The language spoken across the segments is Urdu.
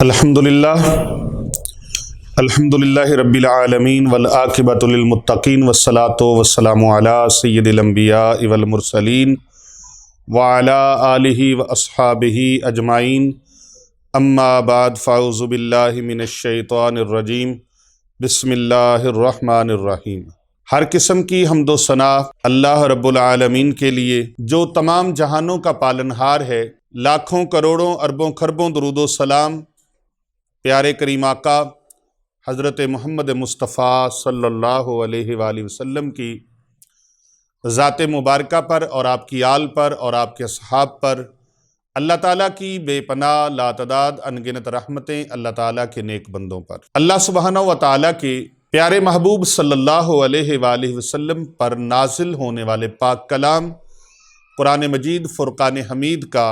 الحمدللہ رب العالمین والعاقبۃ للمتقین والصلاۃ والسلام علی سید الانبیاء والمرسلین وعلی آلہ واصحابہ اجمعین اما بعد فاعوذ باللہ من الشیطان الرجیم بسم اللہ الرحمن الرحیم۔ ہر قسم کی حمد و ثنا اللہ رب العالمین کے لیے جو تمام جہانوں کا پالنہار ہے۔ لاکھوں کروڑوں اربوں خربوں درود و سلام پیارے کریم آقا حضرت محمد مصطفیٰ صلی اللہ علیہ وآلہ وسلم کی ذات مبارکہ پر اور آپ کی آل پر اور آپ کے اصحاب پر اللہ تعالیٰ کی بے پناہ لاتعداد انگنت رحمتیں اللہ تعالیٰ کے نیک بندوں پر، اللہ سبحانہ و تعالیٰ کے پیارے محبوب صلی اللہ علیہ وآلہ وسلم پر نازل ہونے والے پاک کلام قرآن مجید فرقان حمید کا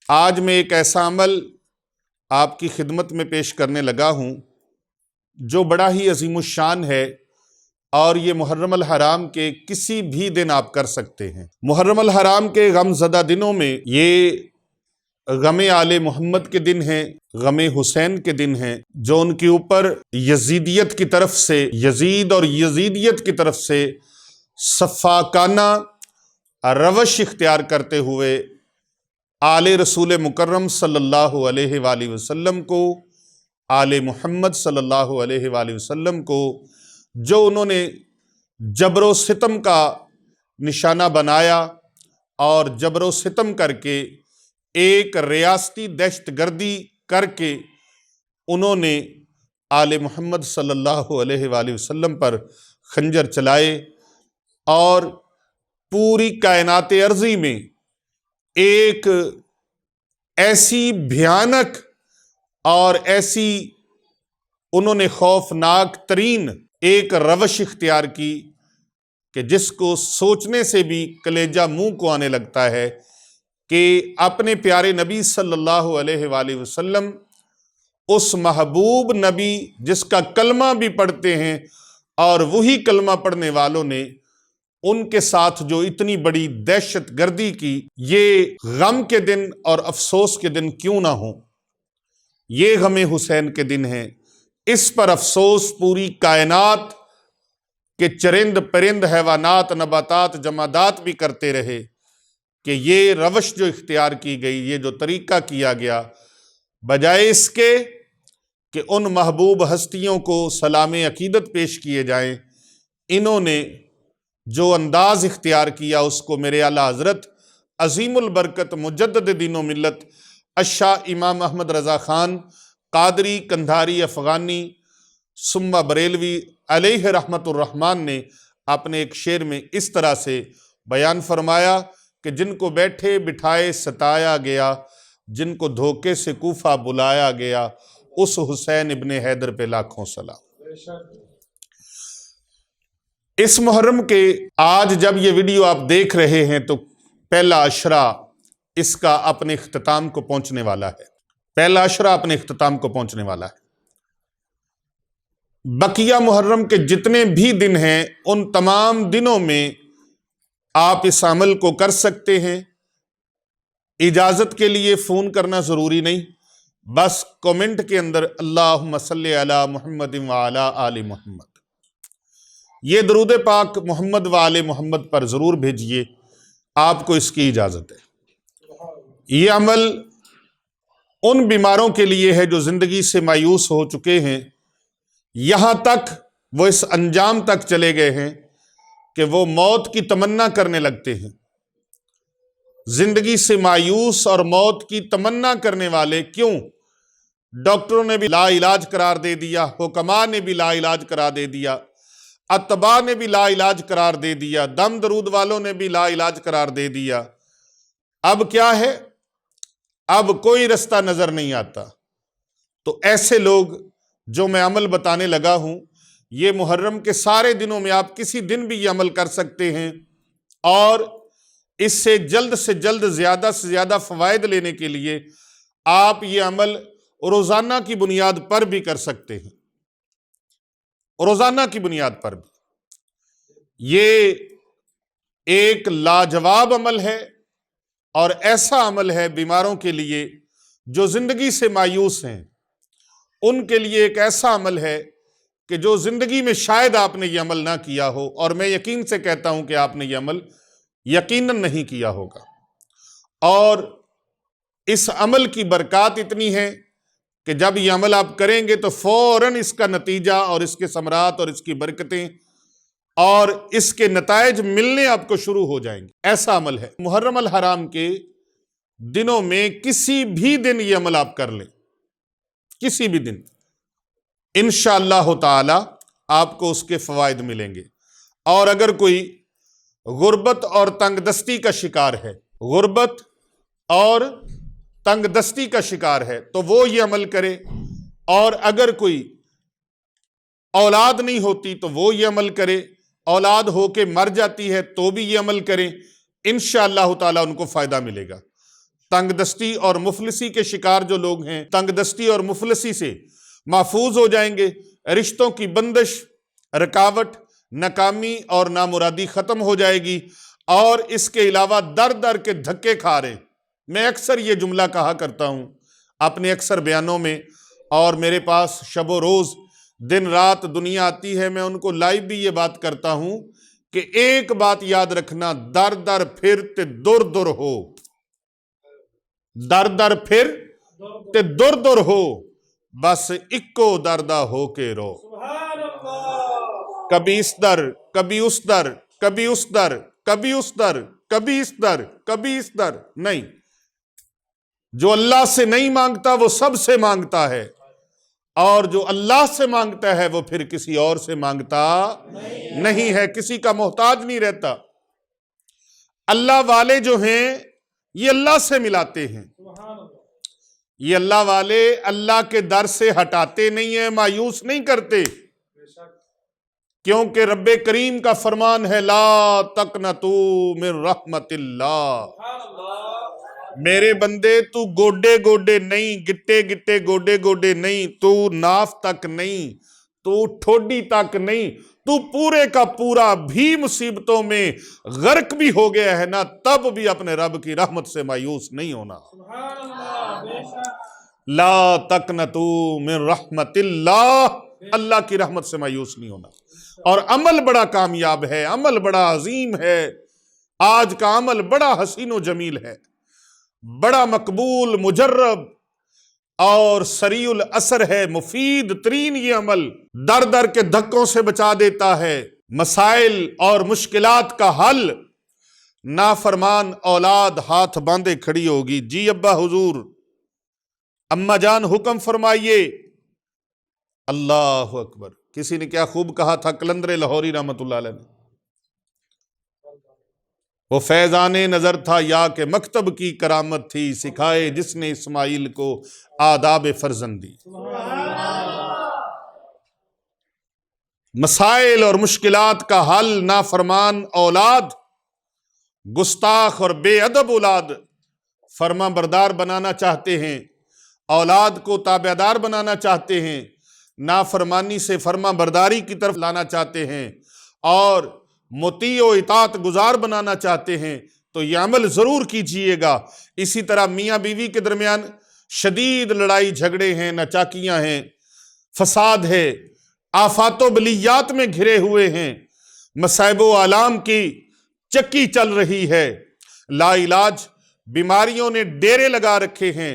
آج میں ایک ایسا عمل آپ کی خدمت میں پیش کرنے لگا ہوں جو بڑا ہی عظیم الشان ہے، اور یہ محرم الحرام کے کسی بھی دن آپ کر سکتے ہیں۔ محرم الحرام کے غم زدہ دنوں میں یہ غم آل محمد کے دن ہیں، غم حسین کے دن ہیں، جو ان کے اوپر یزیدیت کی طرف سے یزید اور یزیدیت کی طرف سے سفاکانہ روش اختیار کرتے ہوئے آل رسول مکرم صلی اللہ علیہ وآلہ وسلم کو، آل محمد صلی اللہ علیہ وآلہ وسلم کو جو انہوں نے جبر و ستم کا نشانہ بنایا اور جبر و ستم کر کے ایک ریاستی دہشت گردی کر کے انہوں نے آل محمد صلی اللہ علیہ وآلہ وسلم پر خنجر چلائے، اور پوری کائنات ارضی میں ایک ایسی بھیانک اور ایسی انہوں نے خوفناک ترین ایک روش اختیار کی کہ جس کو سوچنے سے بھی کلیجہ منہ کو آنے لگتا ہے کہ اپنے پیارے نبی صلی اللہ علیہ وآلہ وسلم، اس محبوب نبی جس کا کلمہ بھی پڑھتے ہیں اور وہی کلمہ پڑھنے والوں نے ان کے ساتھ جو اتنی بڑی دہشت گردی کی، یہ غم کے دن اور افسوس کے دن کیوں نہ ہوں؟ یہ غم حسین کے دن ہیں۔ اس پر افسوس پوری کائنات کے چرند پرند حیوانات نباتات جمادات بھی کرتے رہے کہ یہ روش جو اختیار کی گئی، یہ جو طریقہ کیا گیا، بجائے اس کے کہ ان محبوب ہستیوں کو سلام عقیدت پیش کیے جائیں، انہوں نے جو انداز اختیار کیا اس کو میرے اعلیٰ حضرت عظیم البرکت مجدد دین و ملت الشاہ امام احمد رضا خان قادری کندھاری افغانی ثم بریلوی علیہ رحمت الرحمن نے اپنے ایک شعر میں اس طرح سے بیان فرمایا کہ جن کو بیٹھے بٹھائے ستایا گیا، جن کو دھوکے سے کوفہ بلایا گیا، اس حسین ابن حیدر پہ لاکھوں سلام۔ اس محرم کے آج جب یہ ویڈیو آپ دیکھ رہے ہیں تو پہلا عشرہ اس کا اپنے اختتام کو پہنچنے والا ہے، پہلا عشرہ اپنے اختتام کو پہنچنے والا ہے۔ بقیہ محرم کے جتنے بھی دن ہیں ان تمام دنوں میں آپ اس عمل کو کر سکتے ہیں۔ اجازت کے لیے فون کرنا ضروری نہیں، بس کومنٹ کے اندر اللہم صلی علی محمد وعلی آل محمد، یہ درود پاک محمد وآل محمد پر ضرور بھیجئے، آپ کو اس کی اجازت ہے۔ یہ عمل ان بیماروں کے لیے ہے جو زندگی سے مایوس ہو چکے ہیں، یہاں تک وہ اس انجام تک چلے گئے ہیں کہ وہ موت کی تمنا کرنے لگتے ہیں۔ زندگی سے مایوس اور موت کی تمنا کرنے والے کیوں؟ ڈاکٹروں نے بھی لا علاج قرار دے دیا، حکماء نے بھی لا علاج قرار دے دیا، اتباع نے بھی لا علاج قرار دے دیا، دم درود والوں نے بھی لا علاج قرار دے دیا۔ اب کیا ہے؟ اب کوئی رستہ نظر نہیں آتا۔ تو ایسے لوگ جو میں عمل بتانے لگا ہوں، یہ محرم کے سارے دنوں میں آپ کسی دن بھی یہ عمل کر سکتے ہیں، اور اس سے جلد زیادہ سے زیادہ فوائد لینے کے لیے آپ یہ عمل روزانہ کی بنیاد پر بھی کر سکتے ہیں، روزانہ کی بنیاد پر بھی۔ یہ ایک لاجواب عمل ہے اور ایسا عمل ہے بیماروں کے لیے جو زندگی سے مایوس ہیں ان کے لیے ایک ایسا عمل ہے کہ جو زندگی میں شاید آپ نے یہ عمل نہ کیا ہو، اور میں یقین سے کہتا ہوں کہ آپ نے یہ عمل یقیناً نہیں کیا ہوگا، اور اس عمل کی برکات اتنی ہے کہ جب یہ عمل آپ کریں گے تو فوراً اس کا نتیجہ اور اس کے ثمرات اور اس کی برکتیں اور اس کے نتائج ملنے آپ کو شروع ہو جائیں گے۔ ایسا عمل ہے، محرم الحرام کے دنوں میں کسی بھی دن یہ عمل آپ کر لیں، کسی بھی دن، انشاءاللہ تعالی آپ کو اس کے فوائد ملیں گے۔ اور اگر کوئی غربت اور تنگ دستی کا شکار ہے، غربت اور تنگ دستی کا شکار ہے تو وہ یہ عمل کرے، اور اگر کوئی اولاد نہیں ہوتی تو وہ یہ عمل کرے، اولاد ہو کے مر جاتی ہے تو بھی یہ عمل کریں، انشاءاللہ تعالی ان کو فائدہ ملے گا۔ تنگ دستی اور مفلسی کے شکار جو لوگ ہیں، تنگ دستی اور مفلسی سے محفوظ ہو جائیں گے، رشتوں کی بندش، رکاوٹ، ناکامی اور نامرادی ختم ہو جائے گی، اور اس کے علاوہ در در کے دھکے کھا رہے ہیں۔ میں اکثر یہ جملہ کہا کرتا ہوں اپنے اکثر بیانوں میں، اور میرے پاس شب و روز دن رات دنیا آتی ہے، میں ان کو لائیو بھی یہ بات کرتا ہوں کہ ایک بات یاد رکھنا، در در پھر تے در در ہو، در در پھر تے در در ہو، بس اکو دردہ ہو کے رو۔ کبھی اس در، کبھی اس در، کبھی اس در، کبھی اس در، کبھی اس در، کبھی اس در نہیں۔ جو اللہ سے نہیں مانگتا وہ سب سے مانگتا ہے، اور جو اللہ سے مانگتا ہے وہ پھر کسی اور سے مانگتا نہیں ہے، کسی کا محتاج نہیں رہتا۔ اللہ والے جو ہیں یہ اللہ سے ملاتے ہیں، یہ اللہ والے اللہ کے در سے ہٹاتے نہیں ہیں، مایوس نہیں کرتے، کیونکہ رب کریم کا فرمان ہے لا تقنطوا من رحمت اللہ، میرے بندے تو گوڈے گوڈے نہیں، گٹے گٹے گوڈے گوڈے نہیں، تو ناف تک نہیں، تو ٹھوڈی تک نہیں، تو پورے کا پورا بھی مصیبتوں میں غرق بھی ہو گیا ہے نا، تب بھی اپنے رب کی رحمت سے مایوس نہیں ہونا۔ لا تقنطوا من رحمت اللہ، اللہ کی رحمت سے مایوس نہیں ہونا۔ اور عمل بڑا کامیاب ہے، عمل بڑا عظیم ہے، آج کا عمل بڑا حسین و جمیل ہے، بڑا مقبول، مجرب اور سریع الاثر ہے، مفید ترین یہ عمل در در کے دھکوں سے بچا دیتا ہے، مسائل اور مشکلات کا حل۔ نافرمان اولاد ہاتھ باندھے کھڑی ہوگی، جی ابا حضور، اماں جان حکم فرمائیے، اللہ اکبر۔ کسی نے کیا خوب کہا تھا قلندر لاہوری رحمت اللہ علیہ نے، وہ فیضان نظر تھا یا کہ مکتب کی کرامت تھی، سکھائے جس نے اسماعیل کو آداب فرزندی۔ مسائل اور مشکلات کا حل نافرمان اولاد، گستاخ اور بے ادب اولاد فرما بردار بنانا چاہتے ہیں، اولاد کو تابعدار بنانا چاہتے ہیں، نافرمانی سے فرما برداری کی طرف لانا چاہتے ہیں، اور مطیع و اطاعت گزار بنانا چاہتے ہیں، تو یہ عمل ضرور کیجئے گا۔ اسی طرح میاں بیوی کے درمیان شدید لڑائی جھگڑے ہیں، ناچاکیاں ہیں، فساد ہے، آفات و بلیات میں گھرے ہوئے ہیں، مصائب و آلام کی چکی چل رہی ہے، لا علاج بیماریوں نے ڈیرے لگا رکھے ہیں،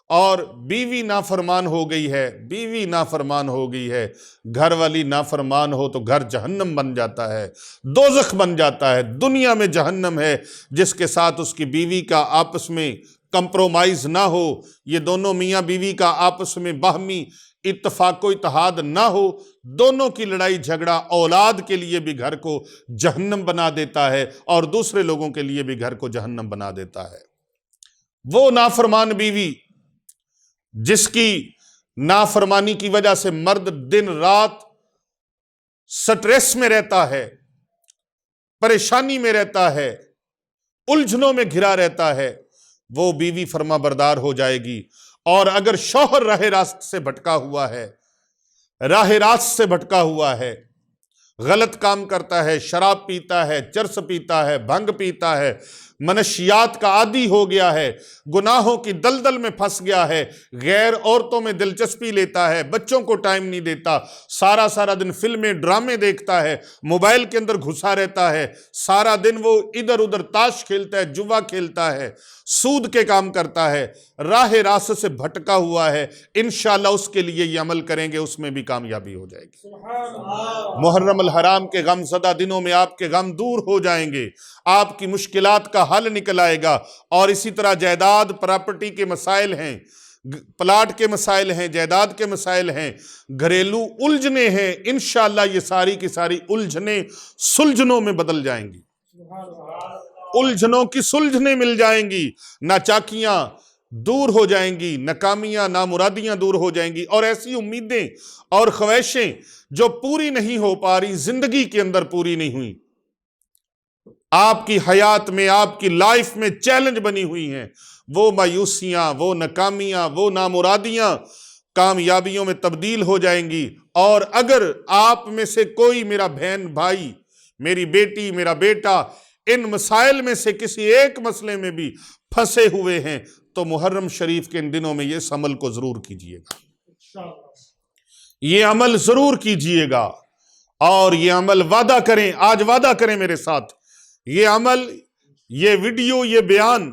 اور بیوی نافرمان ہو گئی ہے، بیوی نافرمان ہو گئی ہے، گھر والی نافرمان ہو تو گھر جہنم بن جاتا ہے، دوزخ بن جاتا ہے، دنیا میں جہنم ہے۔ جس کے ساتھ اس کی بیوی کا آپس میں کمپرومائز نہ ہو، یہ دونوں میاں بیوی کا آپس میں باہمی اتفاق و اتحاد نہ ہو، دونوں کی لڑائی جھگڑا اولاد کے لیے بھی گھر کو جہنم بنا دیتا ہے، اور دوسرے لوگوں کے لیے بھی گھر کو جہنم بنا دیتا ہے۔ وہ نافرمان بیوی جس کی نافرمانی کی وجہ سے مرد دن رات سٹریس میں رہتا ہے، پریشانی میں رہتا ہے، الجھنوں میں گھرا رہتا ہے، وہ بیوی فرما بردار ہو جائے گی۔ اور اگر شوہر راہ راست سے بھٹکا ہوا ہے، راہ راست سے بھٹکا ہوا ہے، غلط کام کرتا ہے، شراب پیتا ہے، چرس پیتا ہے، بھنگ پیتا ہے، منشیات کا عادی ہو گیا ہے، گناہوں کی دلدل میں پھنس گیا ہے، غیر عورتوں میں دلچسپی لیتا ہے، بچوں کو ٹائم نہیں دیتا، سارا دن فلمیں ڈرامے دیکھتا ہے، موبائل کے اندر گھسا رہتا ہے، سارا دن وہ ادھر ادھر تاش کھیلتا ہے، جوا کھیلتا ہے، سود کے کام کرتا ہے، راہ راست سے بھٹکا ہوا ہے، انشاءاللہ اس کے لیے یہ عمل کریں گے، اس میں بھی کامیابی ہو جائے گی۔ محرم الحرام کے غم زدہ دنوں میں آپ کے غم دور ہو جائیں گے، آپ کی مشکلات کا حل نکل آئے گا۔ اور اسی طرح جائیداد پراپرٹی کے مسائل ہیں، پلاٹ کے مسائل ہیں، جائیداد کے مسائل ہیں، گھریلو الجھنیں ہیں، انشاءاللہ یہ ساری کی ساری الجھنیں سلجھنوں میں بدل جائیں گی، الجھنوں کی سلجھنیں مل جائیں گی، ناچاکیاں دور ہو جائیں گی، ناکامیاں نامرادیاں دور ہو جائیں گی، اور ایسی امیدیں اور خواہشیں جو پوری نہیں ہو پا رہی، زندگی کے اندر پوری نہیں ہوئی، آپ کی حیات میں، آپ کی لائف میں چیلنج بنی ہوئی ہیں، وہ مایوسیاں، وہ ناکامیاں، وہ نامرادیاں کامیابیوں میں تبدیل ہو جائیں گی۔ اور اگر آپ میں سے کوئی، میرا بہن بھائی، میری بیٹی، میرا بیٹا، ان مسائل میں سے کسی ایک مسئلے میں بھی پھنسے ہوئے ہیں تو محرم شریف کے ان دنوں میں یہ عمل کو ضرور کیجئے گا، یہ عمل ضرور کیجئے گا، اور یہ عمل وعدہ کریں، آج وعدہ کریں میرے ساتھ، یہ عمل، یہ ویڈیو، یہ بیان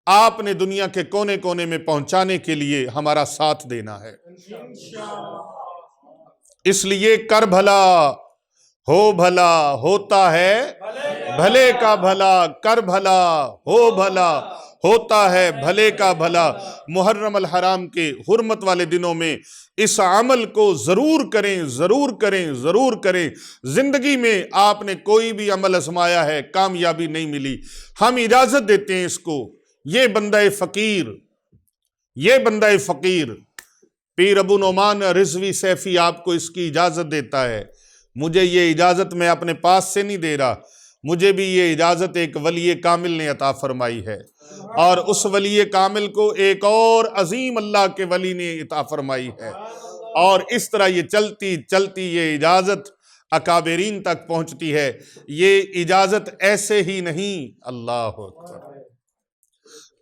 آپ نے دنیا کے کونے کونے میں پہنچانے کے لیے ہمارا ساتھ دینا ہے۔ اس لیے کر بھلا ہو بھلا، ہوتا ہے بھلے کا بھلا، کر بھلا ہو بھلا، ہوتا ہے بھلے کا بھلا۔ محرم الحرام کے حرمت والے دنوں میں اس عمل کو ضرور کریں، ضرور کریں، ضرور کریں۔ زندگی میں آپ نے کوئی بھی عمل آزمایا ہے، کامیابی نہیں ملی، ہم اجازت دیتے ہیں اس کو، یہ بندہ فقیر، یہ بندہ فقیر، پیر ابو نعمان رضوی سیفی آپ کو اس کی اجازت دیتا ہے۔ مجھے یہ اجازت میں اپنے پاس سے نہیں دے رہا، مجھے بھی یہ اجازت ایک ولی کامل نے عطا فرمائی ہے، اور اس ولی کامل کو ایک اور عظیم اللہ کے ولی نے عطا فرمائی ہے، اور اس طرح یہ چلتی چلتی یہ اجازت اکابرین تک پہنچتی ہے۔ یہ اجازت ایسے ہی نہیں، اللہ اکبر،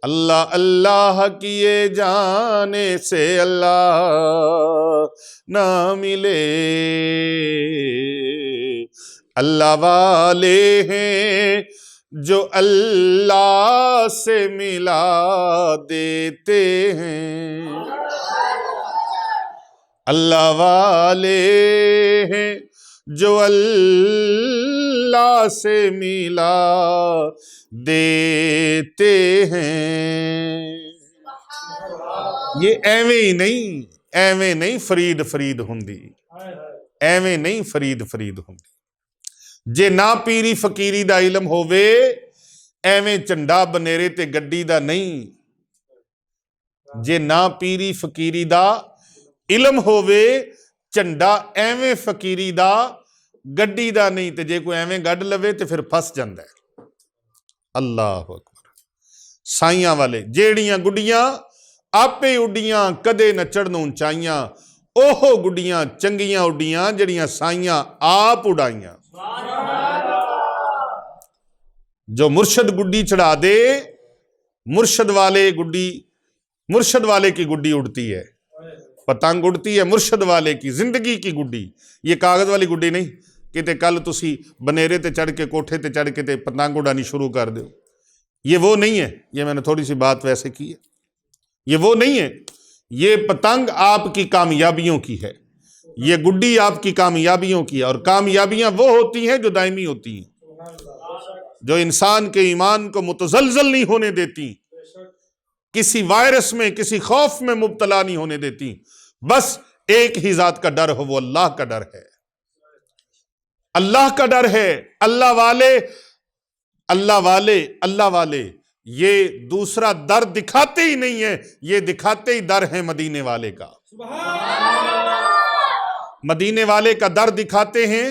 اللہ اللہ کیے جانے سے اللہ نہ ملے، اللہ والے ہیں جو اللہ سے ملا دیتے ہیں، اللہ والے ہیں جو اللہ سے ملا دیتے ہیں۔ یہ ایویں نہیں فرید فرید ہوندی، ایویں نہیں فرید فرید ہوندی۔ جے نہ پیری فقیری دا علم ہووے، ایویں چنڈا بنیرے تے گڈی دا نہیں۔ جے نہ پیری فقیری دا علم ہووے، چنڈا ایویں فقیری دا گڈی دا نہیں، تے جے کوئی ایویں گڈ لوے تے پھر پھس جاندہ ہے۔ اللہ اکبر۔ سائیاں والے جیڑیاں گڈیاں آپے اڈیاں کدے نہ چڑھن اونچائیاں، اوہو گڈیاں چنگیاں اڈیاں جیڑیاں سائیاں آپ اڈائیاں۔ جو مرشد گڈی چڑھا دے، مرشد والے کی گڈی اڑتی ہے، پتنگ اڑتی ہے مرشد والے کی، زندگی کی گڈی، یہ کاغذ والی گڈی نہیں کہ تے کل تسی بنیرے تے چڑھ کے کوٹھے تے چڑھ کے تے پتنگ اڑانی شروع کر دو، یہ وہ نہیں ہے۔ یہ میں نے تھوڑی سی بات ویسے کی ہے، یہ وہ نہیں ہے۔ یہ پتنگ آپ کی کامیابیوں کی ہے، یہ گڈی آپ کی کامیابیوں کی ہے، اور کامیابیاں وہ ہوتی ہیں جو دائمی ہوتی ہیں، جو انسان کے ایمان کو متزلزل نہیں ہونے دیتی، کسی وائرس میں، کسی خوف میں مبتلا نہیں ہونے دیتی۔ بس ایک ہی ذات کا ڈر ہو، وہ اللہ کا ڈر ہے، اللہ کا ڈر ہے۔ اللہ والے یہ دوسرا در دکھاتے ہی نہیں ہے، یہ دکھاتے ہی در ہے مدینے والے کا، مدینے والے کا در دکھاتے ہیں،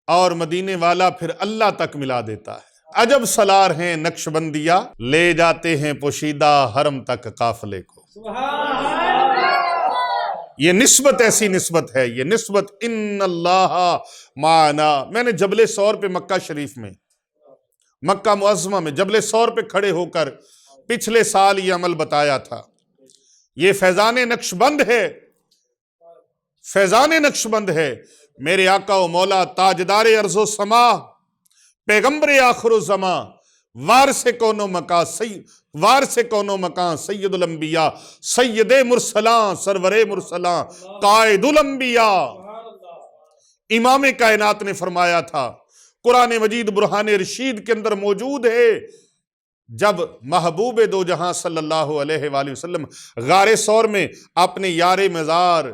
اور مدینے والا پھر اللہ تک ملا دیتا ہے۔ عجب سالار ہیں نقش بندیہ، لے جاتے ہیں پوشیدہ حرم تک قافلے کو۔ یہ نسبت ایسی نسبت ہے، یہ نسبت ان اللہ معنا۔ میں نے جبل سور پہ مکہ شریف میں مکہ معظمہ میں جبل ثور پہ کھڑے ہو کر پچھلے سال یہ عمل بتایا تھا۔ یہ فیضان نقشبند ہے، فیضان نقشبند ہے۔ میرے آقا و مولا تاجدار ارض و سما، پیغمبر آخر الزماں، وارث کون و مکان، سید الانبیاء، سید مرسلاں، سرور مرسلاں، قائد الانبیاء، امام کائنات نے فرمایا تھا، قرآن مجید برہان رشید کے اندر موجود ہے، جب محبوب دو جہاں صلی اللہ علیہ وآلہ وسلم غار ثور میں اپنے یار مزار،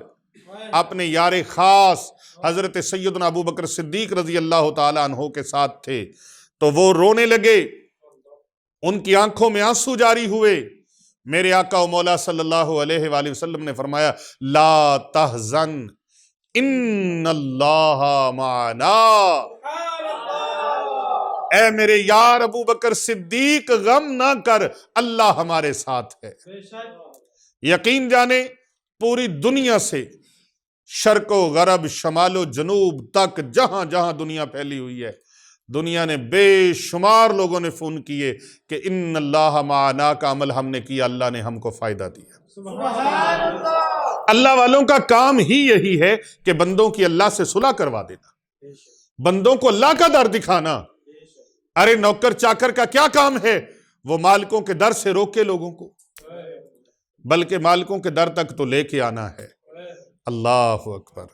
اپنے یار خاص حضرت سیدنا ابو بکر صدیق رضی اللہ تعالیٰ عنہ کے ساتھ تھے، تو وہ رونے لگے، ان کی آنکھوں میں آنسو جاری ہوئے۔ میرے آقا و مولا صلی اللہ علیہ وآلہ وسلم نے فرمایا لا تحزن ان اللہ معنا، اے میرے یار ابو بکر صدیق غم نہ کر، اللہ ہمارے ساتھ ہے۔ یقین جانے پوری دنیا سے شرق و غرب، شمال و جنوب تک، جہاں جہاں دنیا پھیلی ہوئی ہے، دنیا نے بے شمار لوگوں نے فون کیے کہ ان اللہ معنا کا عمل ہم نے کیا، اللہ نے ہم کو فائدہ دیا۔ اللہ والوں کا کام ہی یہی ہے کہ بندوں کی اللہ سے صلح کروا دینا، بندوں کو اللہ کا در دکھانا۔ ارے نوکر چاکر کا کیا کام ہے؟ وہ مالکوں کے در سے روکے لوگوں کو، بلکہ مالکوں کے در تک تو لے کے آنا ہے۔ اللہ اکبر۔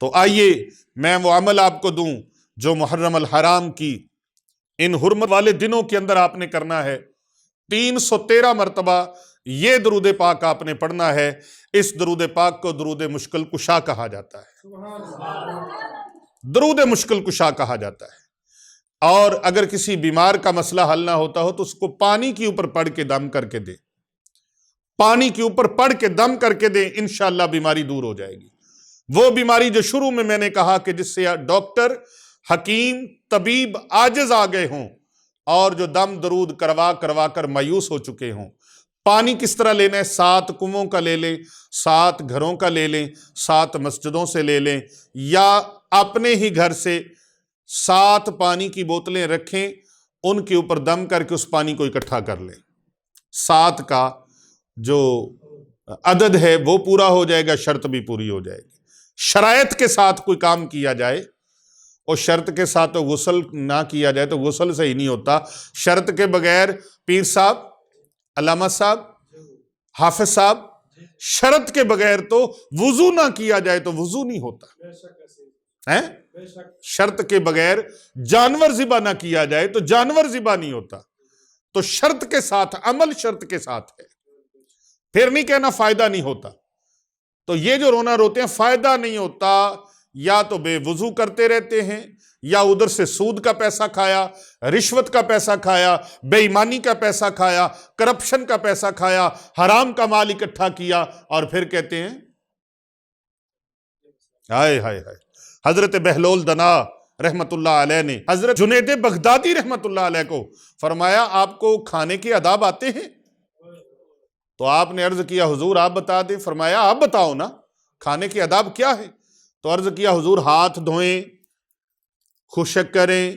تو آئیے میں وہ عمل آپ کو دوں جو محرم الحرام کی ان حرمت والے دنوں کے اندر آپ نے کرنا ہے۔ 313 مرتبہ یہ درود پاک آپ نے پڑھنا ہے۔ اس درود پاک کو درود مشکل کشا کہا جاتا ہے، درود مشکل کشا کہا جاتا ہے۔ اور اگر کسی بیمار کا مسئلہ حل نہ ہوتا ہو تو اس کو پانی کے اوپر پڑھ کے دم کر کے دے، پانی کے اوپر پڑھ کے دم کر کے دیں، انشاءاللہ بیماری دور ہو جائے گی۔ وہ بیماری جو شروع میں نے کہا کہ جس سے ڈاکٹر، حکیم، طبیب عاجز آ گئے ہوں، اور جو دم درود کروا کر مایوس ہو چکے ہوں۔ پانی کس طرح لینا ہے؟ 7 کنووں کا لے لیں، 7 گھروں کا لے لیں، 7 مسجدوں سے لے لیں، یا اپنے ہی گھر سے 7 پانی کی بوتلیں رکھیں، ان کے اوپر دم کر کے اس پانی کو اکٹھا کر لیں۔ 7 کا جو عدد ہے وہ پورا ہو جائے گا، شرط بھی پوری ہو جائے گی۔ شرائط کے ساتھ کوئی کام کیا جائے، اور شرط کے ساتھ تو غسل نہ کیا جائے تو غسل سے ہی نہیں ہوتا۔ شرط کے بغیر پیر صاحب، علامہ صاحب، حافظ صاحب، شرط کے بغیر تو وضو نہ کیا جائے تو وضو نہیں ہوتا ہے۔ شرط کے بغیر جانور ذبح نہ کیا جائے تو جانور ذبح نہیں ہوتا۔ تو شرط کے ساتھ عمل، شرط کے ساتھ ہے، پھر نہیں کہنا فائدہ نہیں ہوتا۔ تو یہ جو رونا روتے ہیں فائدہ نہیں ہوتا، یا تو بے وضو کرتے رہتے ہیں، یا ادھر سے سود کا پیسہ کھایا، رشوت کا پیسہ کھایا، بے ایمانی کا پیسہ کھایا، کرپشن کا پیسہ کھایا، حرام کا مال اکٹھا کیا، اور پھر کہتے ہیں ہائے ہائے ہائے۔ حضرت بہلول دنا رحمت اللہ علیہ نے حضرت جنید بغدادی رحمت اللہ علیہ کو فرمایا آپ کو کھانے کے آداب آتے ہیں؟ تو آپ نے عرض کیا حضور آپ بتا دیں۔ فرمایا آپ بتاؤ نا کھانے کے آداب کیا ہے؟ تو عرض کیا حضور ہاتھ دھوئیں، خشک کریں،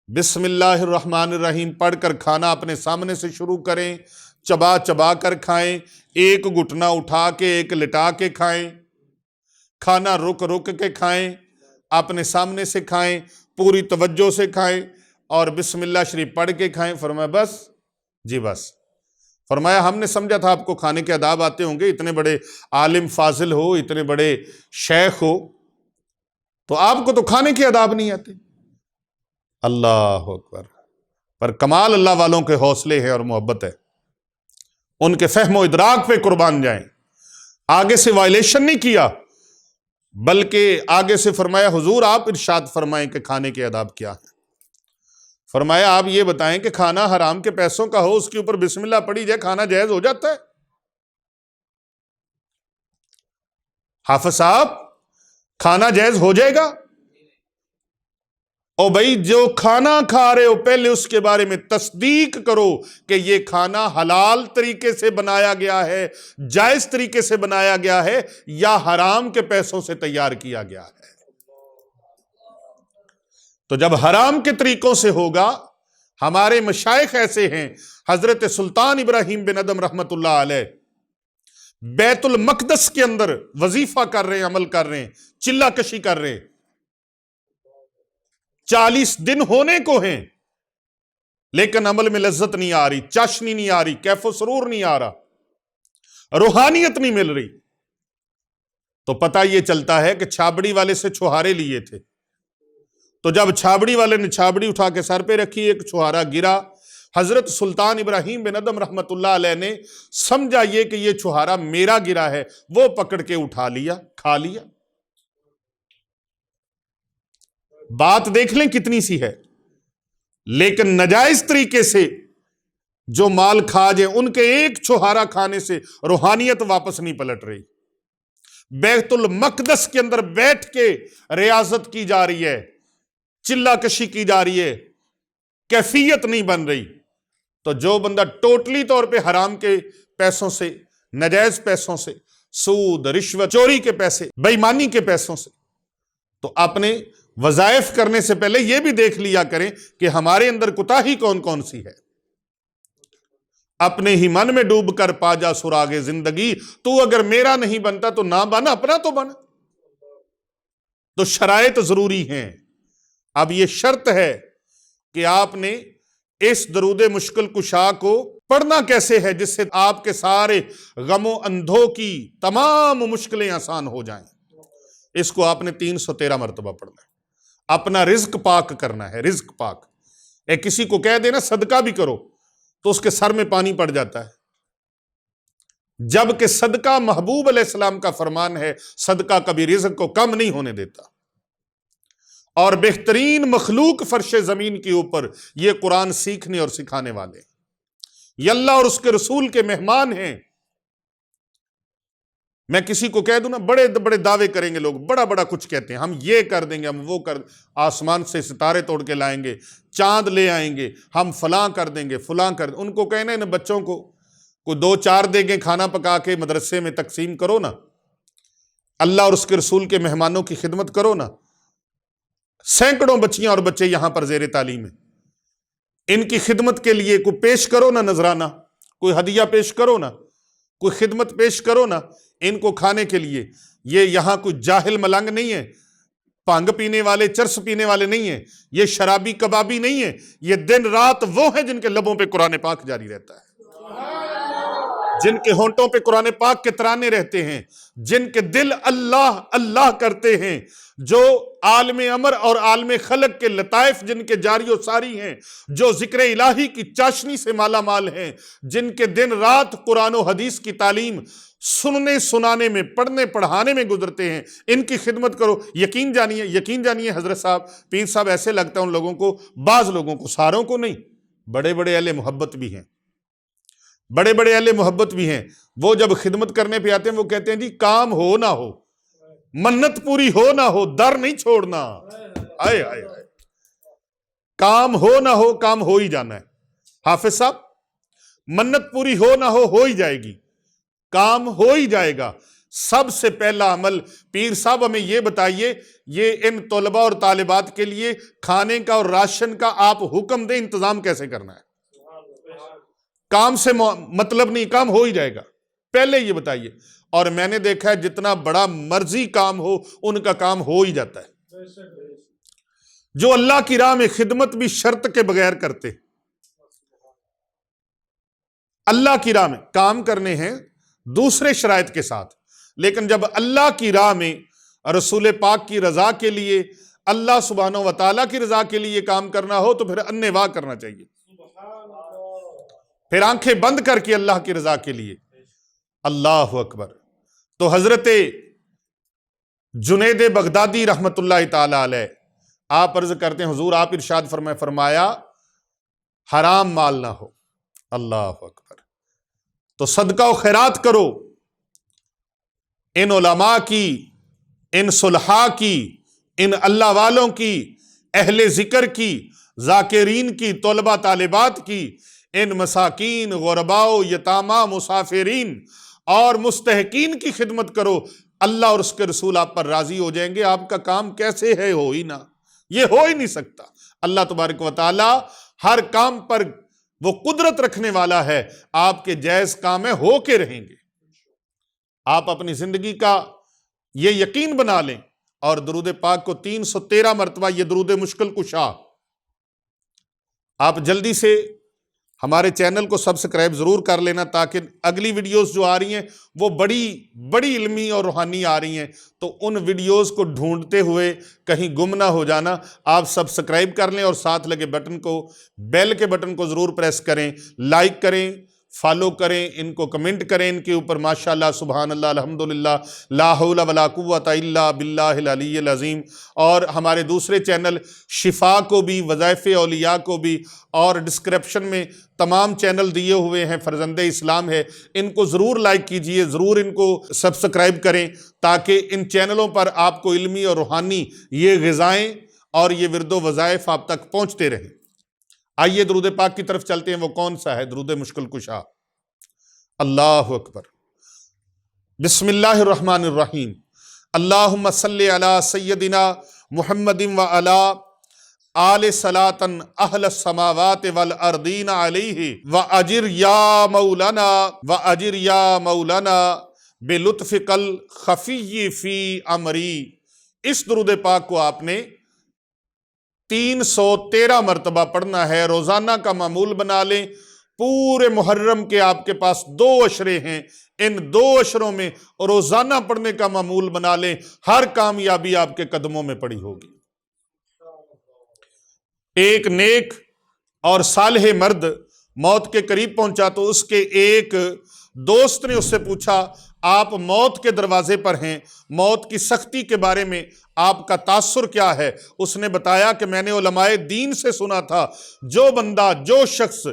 بسم اللہ الرحمن الرحیم پڑھ کر کھانا اپنے سامنے سے شروع کریں، چبا چبا کر کھائیں، ایک گھٹنا اٹھا کے ایک لٹا کے کھائیں، کھانا رک رک کے کھائیں، اپنے سامنے سے کھائیں، پوری توجہ سے کھائیں، اور بسم اللہ شریف پڑھ کے کھائیں۔ فرمایا بس جی بس۔ فرمایا ہم نے سمجھا تھا آپ کو کھانے کے آداب آتے ہوں گے، اتنے بڑے عالم فاضل ہو، اتنے بڑے شیخ ہو، تو آپ کو تو کھانے کے آداب نہیں آتے۔ اللہ اکبر۔ پر کمال اللہ والوں کے حوصلے ہیں اور محبت ہے، ان کے فہم و ادراک پہ قربان جائیں۔ آگے سے وائلیشن نہیں کیا، بلکہ آگے سے فرمایا حضور آپ ارشاد فرمائیں کہ کھانے کے آداب کیا ہیں۔ فرمایا آپ یہ بتائیں کہ کھانا حرام کے پیسوں کا ہو، اس کے اوپر بسم اللہ پڑھی جائے، کھانا جائز ہو جاتا ہے؟ حافظ صاحب کھانا جائز ہو جائے گا؟ او بھائی جو کھانا کھا رہے ہو پہلے اس کے بارے میں تصدیق کرو کہ یہ کھانا حلال طریقے سے بنایا گیا ہے، جائز طریقے سے بنایا گیا ہے، یا حرام کے پیسوں سے تیار کیا گیا ہے۔ تو جب حرام کے طریقوں سے ہوگا، ہمارے مشائخ ایسے ہیں، حضرت سلطان ابراہیم بن ادم رحمت اللہ علیہ بیت المقدس کے اندر وظیفہ کر رہے ہیں، عمل کر رہے ہیں، چلہ کشی کر رہے ہیں، 40 دن ہونے کو ہیں، لیکن عمل میں لذت نہیں آ رہی، چاشنی نہیں آ رہی، کیف و سرور نہیں آ رہا، روحانیت نہیں مل رہی۔ تو پتہ یہ چلتا ہے کہ چھابڑی والے سے چھہارے لیے تھے، تو جب چھابڑی والے نے چھابڑی اٹھا کے سر پہ رکھی، ایک چھہارا گرا، حضرت سلطان ابراہیم بن ادم رحمت اللہ علیہ نے سمجھا یہ کہ یہ چھہارا میرا گرا ہے، وہ پکڑ کے اٹھا لیا، کھا لیا۔ بات دیکھ لیں کتنی سی ہے، لیکن ناجائز طریقے سے جو مال کھا جائیں، ان کے ایک چھہارا کھانے سے روحانیت واپس نہیں پلٹ رہی۔ بیت المقدس کے اندر بیٹھ کے ریاضت کی جا رہی ہے، چلہ کشی کی جا رہی ہے، کیفیت نہیں بن رہی۔ تو جو بندہ ٹوٹلی طور پہ حرام کے پیسوں سے، ناجائز پیسوں سے، سود، رشوت، چوری کے پیسے، بے ایمانی کے پیسوں سے، تو اپنے وظائف کرنے سے پہلے یہ بھی دیکھ لیا کریں کہ ہمارے اندر کوتاہی کون کون سی ہے۔ اپنے ہی من میں ڈوب کر پا جا سراغ زندگی، تو اگر میرا نہیں بنتا تو نہ بنا، اپنا تو بنا۔ تو شرائط ضروری ہیں۔ اب یہ شرط ہے کہ آپ نے اس درود مشکل کشا کو پڑھنا کیسے ہے جس سے آپ کے سارے غم و اندھوں کی تمام مشکلیں آسان ہو جائیں۔ اس کو آپ نے 313 مرتبہ پڑھنا ہے، اپنا رزق پاک کرنا ہے، رزق پاک۔ کسی کو کہہ دینا صدقہ بھی کرو تو اس کے سر میں پانی پڑ جاتا ہے، جبکہ صدقہ محبوب علیہ السلام کا فرمان ہے، صدقہ کبھی رزق کو کم نہیں ہونے دیتا۔ اور بہترین مخلوق فرش زمین کے اوپر یہ قرآن سیکھنے اور سکھانے والے، یہ اللہ اور اس کے رسول کے مہمان ہیں۔ میں کسی کو کہہ دوں نا، بڑے بڑے دعوے کریں گے لوگ، بڑا بڑا کچھ کہتے ہیں، ہم یہ کر دیں گے، ہم وہ کر، آسمان سے ستارے توڑ کے لائیں گے، چاند لے آئیں گے، ہم فلاں کر دیں گے، فلاں کر دیں گے۔ ان کو کہنا ہے نا، بچوں کو کوئی 2-4 دیں گے کھانا پکا کے مدرسے میں تقسیم کرو نا، اللہ اور اس کے رسول کے مہمانوں کی خدمت کرو نا۔ سینکڑوں بچیاں اور بچے یہاں پر زیر تعلیم ہیں، ان کی خدمت کے لیے کوئی پیش کرو نا، نذرانہ کوئی ہدیہ پیش کرو نا، کوئی خدمت پیش کرو نا ان کو کھانے کے لیے۔ یہ یہاں کوئی جاہل ملنگ نہیں ہے، بھنگ پینے والے، چرس پینے والے نہیں ہیں، یہ شرابی کبابی نہیں ہیں، یہ دن رات وہ ہیں جن کے لبوں پہ قرآن پاک جاری رہتا ہے، جن کے ہونٹوں پہ قرآن پاک کے ترانے رہتے ہیں، جن کے دل اللہ اللہ کرتے ہیں، جو عالم امر اور عالم خلق کے لطائف جن کے جاری و ساری ہیں، جو ذکر الہی کی چاشنی سے مالا مال ہیں، جن کے دن رات قرآن و حدیث کی تعلیم سننے سنانے میں، پڑھنے پڑھانے میں گزرتے ہیں، ان کی خدمت کرو۔ یقین جانیے حضرت صاحب، پیر صاحب ایسے لگتا ہے ان لوگوں کو، بعض لوگوں کو، ساروں کو نہیں، بڑے بڑے اہل محبت بھی ہیں، بڑے بڑے اہل محبت بھی ہیں، وہ جب خدمت کرنے پہ آتے ہیں وہ کہتے ہیں جی کام ہو نہ ہو، منت پوری ہو نہ ہو، در نہیں چھوڑنا۔ آئے آئے آئے، کام ہو نہ ہو، کام ہو ہی جانا ہے۔ حافظ صاحب، منت پوری ہو نہ ہو ہی جائے گی، کام ہو ہی جائے گا۔ سب سے پہلا عمل پیر صاحب ہمیں یہ بتائیے، یہ ان طلباء اور طالبات کے لیے کھانے کا اور راشن کا آپ حکم دیں، انتظام کیسے کرنا ہے؟ کام سے مطلب نہیں، کام ہو ہی جائے گا، پہلے یہ بتائیے۔ اور میں نے دیکھا ہے جتنا بڑا مرضی کام ہو ان کا کام ہو ہی جاتا ہے۔ جو اللہ کی راہ میں خدمت بھی شرط کے بغیر کرتے، اللہ کی راہ میں کام کرنے ہیں دوسرے شرائط کے ساتھ، لیکن جب اللہ کی راہ میں رسول پاک کی رضا کے لیے، اللہ سبحانہ و تعالیٰ کی رضا کے لیے کام کرنا ہو تو پھر انواع کرنا چاہیے، پھر آنکھیں بند کر کے اللہ کی رضا کے لیے۔ اللہ اکبر۔ تو حضرت جنید بغدادی رحمت اللہ تعالی علیہ آپ عرض کرتے ہیں حضور آپ ارشاد فرمایا حرام مال نہ ہو۔ اللہ اکبر۔ تو صدقہ و خیرات کرو، ان علماء کی، ان صلحاء کی، ان اللہ والوں کی، اہل ذکر کی، ذاکرین کی، طلبہ طالبات کی، ان مساکین، غرباء، یتامہ، مسافرین اور مستحقین کی خدمت کرو۔ اللہ اور اس کے رسول آپ پر راضی ہو جائیں گے۔ آپ کا کام کیسے ہے؟ ہو ہی نہ، یہ ہو ہی نہیں سکتا۔ اللہ تبارک و تعالی ہر کام پر وہ قدرت رکھنے والا ہے، آپ کے جائز کام میں ہو کے رہیں گے۔ آپ اپنی زندگی کا یہ یقین بنا لیں، اور درود پاک کو 313 مرتبہ، یہ درود مشکل کشا، آپ جلدی سے ہمارے چینل کو سبسکرائب ضرور کر لینا، تاکہ اگلی ویڈیوز جو آ رہی ہیں وہ بڑی علمی اور روحانی آ رہی ہیں، تو ان ویڈیوز کو ڈھونڈتے ہوئے کہیں گم نہ ہو جانا۔ آپ سبسکرائب کر لیں اور ساتھ لگے بٹن کو، بیل کے بٹن کو ضرور پریس کریں، لائک کریں، فالو کریں، ان کو کمنٹ کریں ان کے اوپر۔ ماشاءاللہ، سبحان اللہ، الحمدللہ، لا حول ولا قوت الا باللہ العلی العظیم۔ اور ہمارے دوسرے چینل شفا کو بھی، وظائف اولیاء کو بھی، اور ڈسکرپشن میں تمام چینل دیے ہوئے ہیں، فرزند اسلام ہے، ان کو ضرور لائک کیجئے، ضرور ان کو سبسکرائب کریں، تاکہ ان چینلوں پر آپ کو علمی اور روحانی یہ غذائیں اور یہ ورد و وظائف آپ تک پہنچتے رہیں۔ آئیے درود پاک کی طرف چلتے ہیں۔ وہ کون سا ہے درود مشکل کشا؟ اللہ اکبر۔ بسم اللہ الرحمن الرحیم۔ اللہم صلی علی سیدنا محمد وعلی آل صلاۃ اہل السماوات والارضین علیہ واجر یا مولانا بلطفک الخفی فی امری۔ اس درود پاک کو آپ نے 313 مرتبہ پڑھنا ہے، روزانہ کا معمول بنا لیں۔ پورے محرم کے آپ کے پاس 2 عشرے ہیں، ان 2 عشروں میں روزانہ پڑھنے کا معمول بنا لیں، ہر کامیابی آپ کے قدموں میں پڑی ہوگی۔ ایک نیک اور صالح مرد موت کے قریب پہنچا تو اس کے ایک دوست نے اس سے پوچھا، آپ موت کے دروازے پر ہیں، موت کی سختی کے بارے میں آپ کا تاثر کیا ہے؟ اس نے بتایا کہ میں نے علماء دین سے سنا تھا، جو بندہ، جو شخص،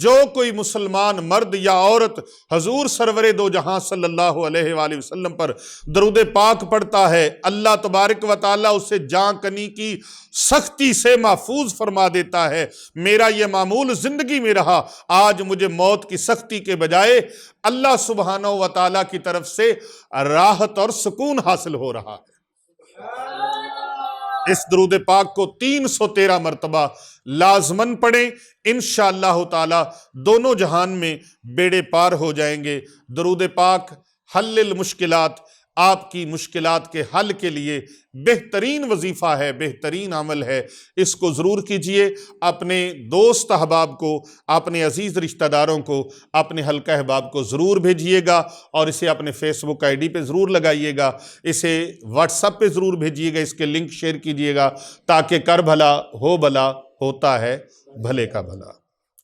جو کوئی مسلمان مرد یا عورت حضور سرور دو جہاں صلی اللہ علیہ وآلہ وسلم پر درود پاک پڑھتا ہے، اللہ تبارک و تعالیٰ اسے جان کنی کی سختی سے محفوظ فرما دیتا ہے۔ میرا یہ معمول زندگی میں رہا، آج مجھے موت کی سختی کے بجائے اللہ سبحانہ و تعالیٰ کی طرف سے راحت اور سکون حاصل ہو رہا ہے۔ اس درود پاک کو 313 مرتبہ لازماً پڑھیں، انشاءاللہ تعالی دونوں جہان میں بیڑے پار ہو جائیں گے۔ درود پاک حل المشکلات، آپ کی مشکلات کے حل کے لیے بہترین وظیفہ ہے، بہترین عمل ہے۔ اس کو ضرور کیجئے، اپنے دوست احباب کو، اپنے عزیز رشتہ داروں کو، اپنے حلقہ احباب کو ضرور بھیجئے گا، اور اسے اپنے فیس بک آئی ڈی پہ ضرور لگائیے گا، اسے واٹس ایپ پہ ضرور بھیجئے گا، اس کے لنک شیئر کیجئے گا، تاکہ کر بھلا ہو بھلا، ہوتا ہے بھلے کا بھلا۔